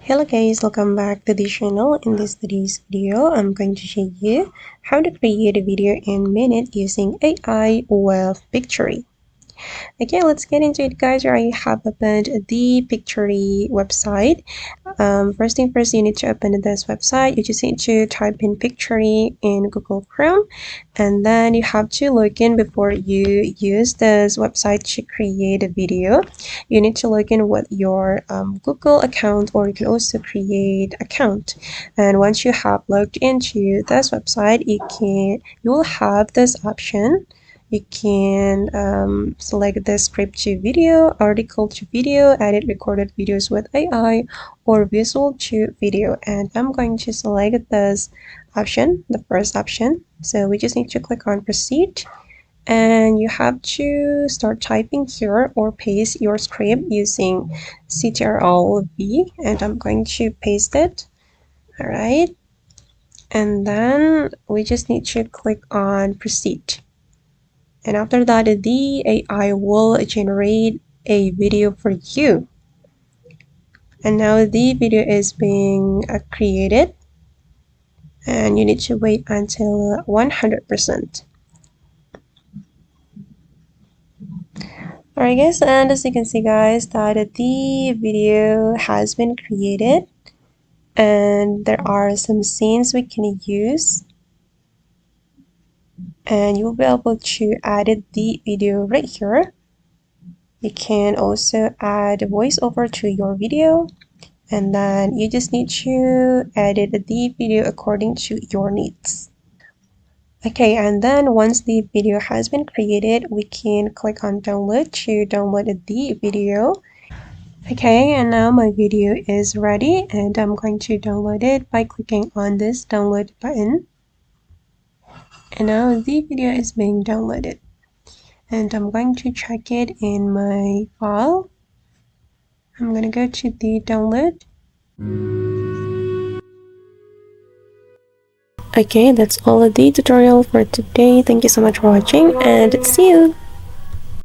Hello guys, welcome back to the channel. In today's video, I'm going to show you how to create a video in minute using AI with Pictory. Okay, let's get into it guys. I have opened the Pictory website. First thing first, you need to open this website. You just need to type in Pictory in Google Chrome, and then you have to log in before you use this website to create a video. You need to log in with your Google account, or you can also create account. And once you have logged into this website, you will have this option. You can select the script to video, article to video, edit recorded videos with AI, or visual to video. And I'm going to select this option, the first option. So we just need to click on proceed. And you have to start typing here or paste your script using Ctrl+V, and I'm going to paste it. All right. And then we just need to click on proceed. And after that, the AI will generate a video for you. And now the video is being created, and you need to wait until 100%. Alright guys, and as you can see guys, that the video has been created, and there are some scenes we can use, and you'll be able to edit the video right here. You can also add a voiceover to your video, and then you just need to edit the video according to your needs. Okay, and then once the video has been created, we can click on download to download the video. Okay, and now my video is ready, and I'm going to download it by clicking on this download button. And now the video is being downloaded, and I'm going to check it in my file. I'm going to go to the download. Okay, that's all of the tutorial for today. Thank you so much for watching, and see you!